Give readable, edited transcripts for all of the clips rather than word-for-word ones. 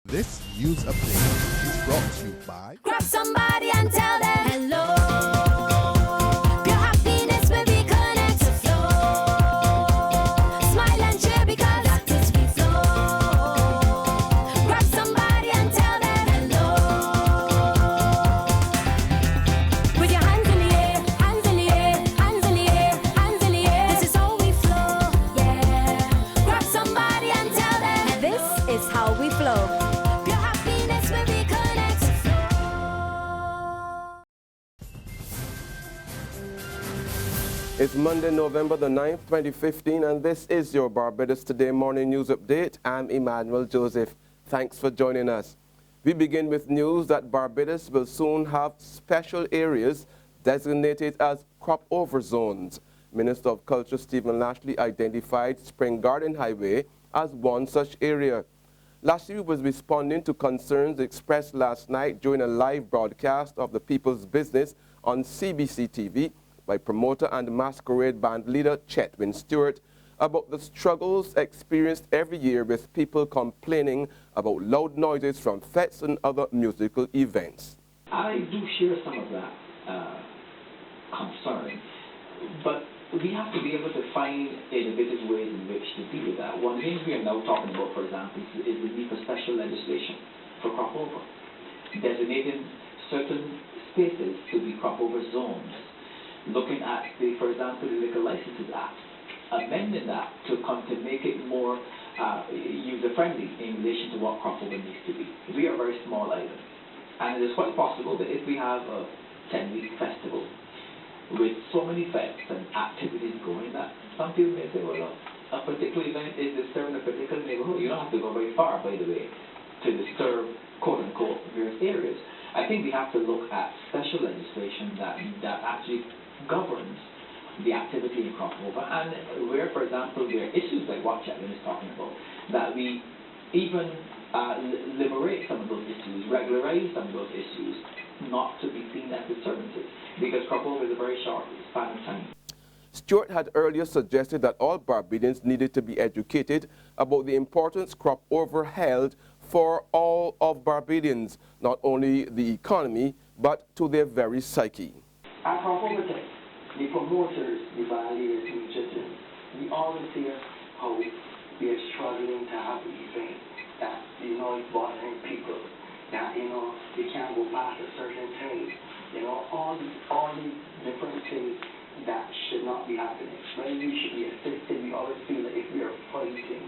This news update is brought to you by Grab somebody and tell them hello. Your happiness will be connect to flow. Smile and cheer because that is we flow. Grab somebody and tell them hello. With your hands in the air, hands in the air, hands in the air, hands in the air. This is how we flow, yeah. Grab somebody and tell them this is how we flow. It's Monday, November the 9th, 2015, and this is your Barbados Today morning news update. I'm Emmanuel Joseph. Thanks for joining us. We begin with news that Barbados will soon have special areas designated as crop-over zones. Minister of Culture Stephen Lashley identified Spring Garden Highway as one such area. Lashley was responding to concerns expressed last night during a live broadcast of the People's Business on CBC TV by promoter and masquerade band leader Freundel Stuart about the struggles experienced every year with people complaining about loud noises from fetes and other musical events. I do share some of that concern, but we have to be able to find innovative ways in which to deal with that. One thing we are now talking about, for example, is the need for special legislation for crop over, designating certain spaces to be crop over zones. Looking at, for example, the Liquor Licenses Act, amending that to make it more user-friendly in relation to what crop over needs to be. We are a very small island, and it is quite possible that if we have a 10-week festival with so many fetes and activities going, that some people may say, well, a particular event is disturbing a particular neighborhood. You don't have to go very far, by the way, to disturb, quote-unquote, various areas. I think we have to look at special legislation that actually governs the activity in crop over, and where, for example, there are issues like what Chaplin is talking about, that we even liberate some of those issues, regularize some of those issues, not to be seen as disturbances, because crop over is a very short span of time. Stuart had earlier suggested that all Barbadians needed to be educated about the importance crop over held for all of Barbadians, not only the economy, but to their very psyche. At crop over time, the promoters, the valuers, the musicians, we always hear how we are struggling to have an event that, is bothering people, that, they can't go past a certain thing, all these different things that should not be happening. When we should be assisted, we always feel that if we are fighting.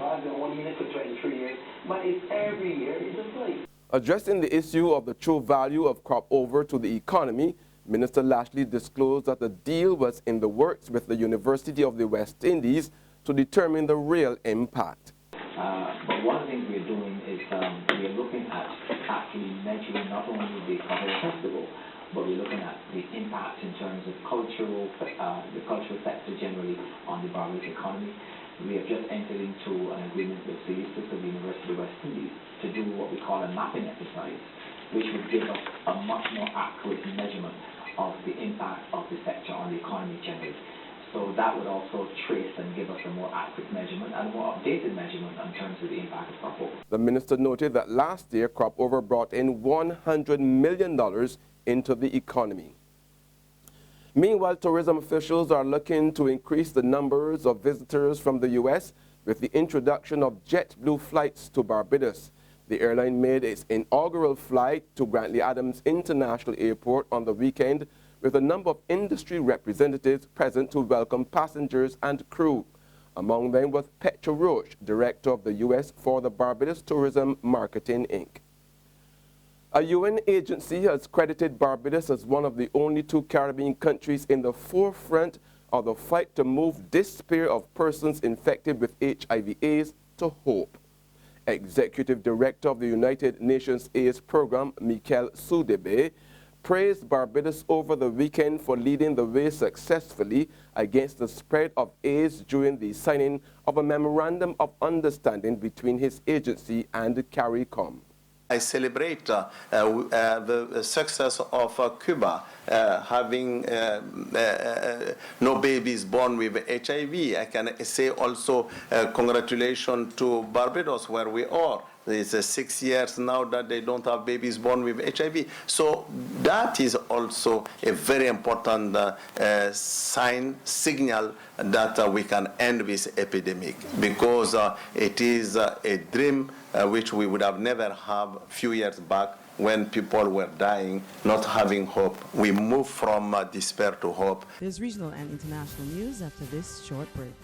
I've been only in it for 23 years, but it's every year it's a fight. Addressing the issue of the true value of crop over to the economy, Minister Lashley disclosed that the deal was in the works with the University of the West Indies to determine the real impact. But one of the things we're doing is we are looking at actually measuring not only the cultural festival, but we're looking at the impact in terms of the cultural sector generally on the Barbados economy. We have just entered into an agreement with the University of the West Indies to do what we call a mapping exercise, which would give us a much more accurate measurement of the impact of the sector on the economy generally. So that would also trace and give us a more accurate measurement and a more updated measurement in terms of the impact of crop over. The minister noted that last year crop over brought in $100 million into the economy. Meanwhile, tourism officials are looking to increase the numbers of visitors from the U.S. with the introduction of JetBlue flights to Barbados. The airline made its inaugural flight to Grantley Adams International Airport on the weekend with a number of industry representatives present to welcome passengers and crew. Among them was Petra Roche, director of the U.S. for the Barbados Tourism Marketing, Inc. A UN agency has credited Barbados as one of the only two Caribbean countries in the forefront of the fight to move despair of persons infected with HIV/AIDS to hope. Executive Director of the United Nations AIDS Program, Mikel Soudebe, praised Barbados over the weekend for leading the way successfully against the spread of AIDS during the signing of a memorandum of understanding between his agency and CARICOM. I celebrate the success of Cuba having no babies born with HIV. I can say also congratulations to Barbados, where we are It's 6 years now that they don't have babies born with HIV. So that is also a very important signal that we can end this epidemic, because it is a dream which we would have never had a few years back when people were dying, not having hope. We move from despair to hope. There's regional and international news after this short break.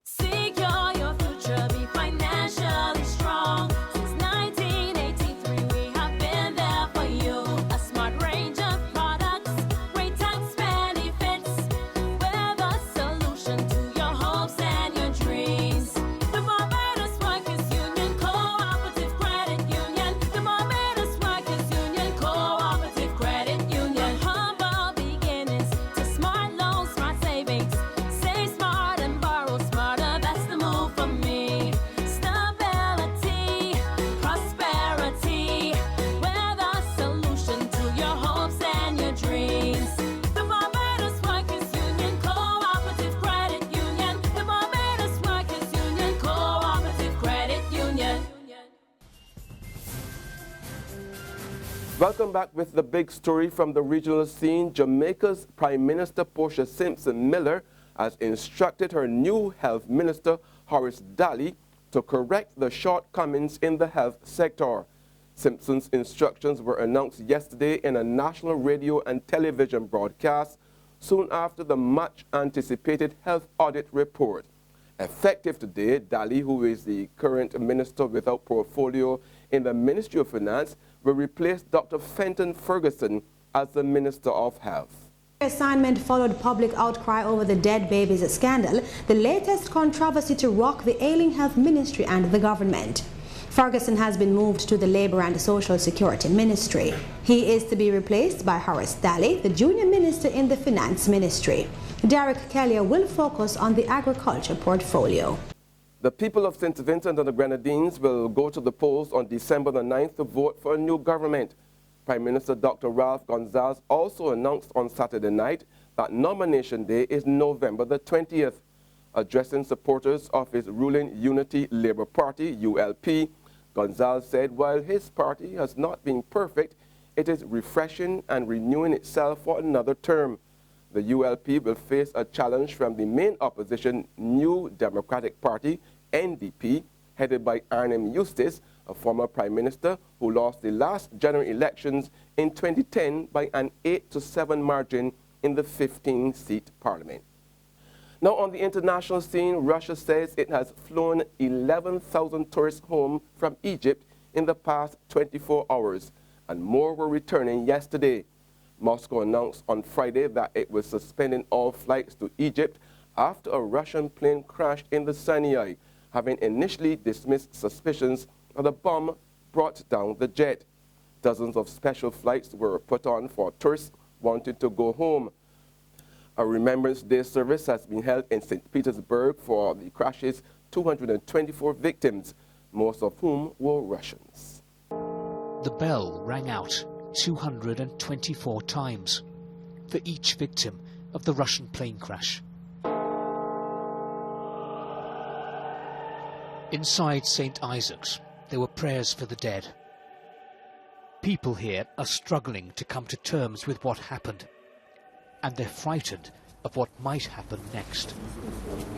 Secure your future, be financially strong. Since 1983, we have been there for you. A smart range of products, great tax benefits. We're the solution to your hopes and your dreams. The Barbados Workers Union Cooperative Credit Union. The Barbados Workers Union Cooperative Credit Union. Humble beginnings to smart loans, smart savings. Save smart and borrow smarter. That's the move for me. Stability, prosperity. We're the solution to your hopes and your dreams. The Barbados Workers Union Cooperative Credit Union. The Barbados Workers Union Cooperative Credit Union. Welcome back with the big story from the regional scene. Jamaica's Prime Minister Portia Simpson Miller has instructed her new health minister, Horace Daly, to correct the shortcomings in the health sector. Simpson's instructions were announced yesterday in a national radio and television broadcast soon after the much-anticipated health audit report. Effective today, Daly, who is the current minister without portfolio in the Ministry of Finance, will replace Dr. Fenton Ferguson as the Minister of Health. Assignment followed public outcry over the dead babies scandal, the latest controversy to rock the ailing health ministry and the government. Ferguson has been moved to the Labour and Social Security Ministry. He is to be replaced by Horace Daly, the junior minister in the Finance Ministry. Derek Kelly will focus on the agriculture portfolio. The people of St. Vincent and the Grenadines will go to the polls on December the 9th to vote for a new government. Prime Minister Dr. Ralph Gonsalves also announced on Saturday night that nomination day is November the 20th. Addressing supporters of his ruling Unity Labour Party, ULP, Gonsalves said while his party has not been perfect, it is refreshing and renewing itself for another term. The ULP will face a challenge from the main opposition New Democratic Party, NDP, headed by Arnhem Eustace, a former Prime Minister who lost the last general elections in 2010 by an 8-7 margin in the 15-seat parliament. Now on the international scene, Russia says it has flown 11,000 tourists home from Egypt in the past 24 hours, and more were returning yesterday. Moscow announced on Friday that it was suspending all flights to Egypt after a Russian plane crashed in the Sinai, having initially dismissed suspicions that a bomb brought down the jet. Dozens of special flights were put on for tourists wanting to go home. A Remembrance Day service has been held in St. Petersburg for the crash's 224 victims, most of whom were Russians. The bell rang out 224 times for each victim of the Russian plane crash. Inside St. Isaac's, there were prayers for the dead. People here are struggling to come to terms with what happened, and they're frightened of what might happen next.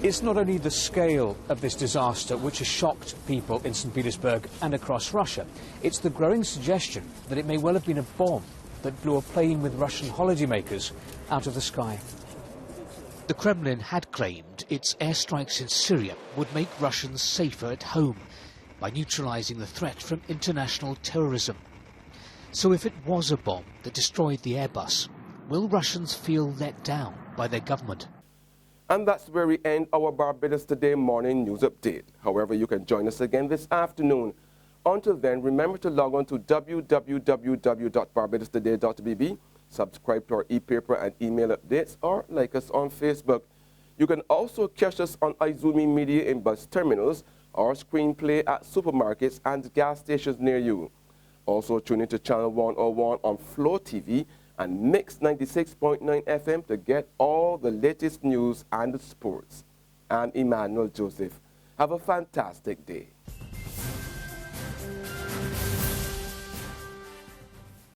It's not only the scale of this disaster which has shocked people in St. Petersburg and across Russia, it's the growing suggestion that it may well have been a bomb that blew a plane with Russian holidaymakers out of the sky. The Kremlin had claimed its airstrikes in Syria would make Russians safer at home by neutralizing the threat from international terrorism. So if it was a bomb that destroyed the Airbus, will Russians feel let down by their government? And that's where we end our Barbados Today morning news update. However, you can join us again this afternoon. Until then, remember to log on to www.barbadostoday.bb, subscribe to our e-paper and email updates, or like us on Facebook. You can also catch us on Izumi Media in bus terminals or Screenplay at supermarkets and gas stations near you. Also tune into Channel 101 on Flow TV and Mix 96.9 FM to get all the latest news and sports. I'm Emmanuel Joseph. Have a fantastic day.